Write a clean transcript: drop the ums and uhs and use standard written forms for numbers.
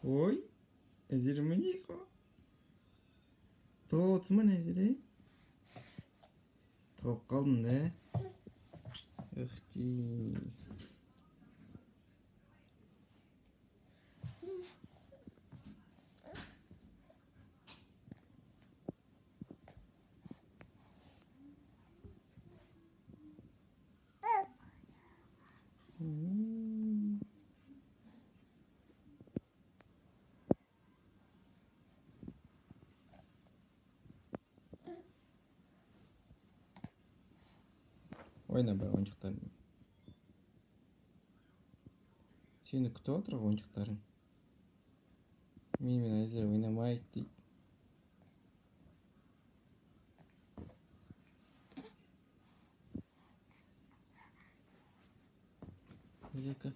Oi, Azire manico. Tығып Azire. Tығып қалдың да. Үхти. Ойна бір ойыншықтармен. Сені күтіп отыр ғой ойыншықтарың. Менімен Азира ойнамайды дейді. Жека.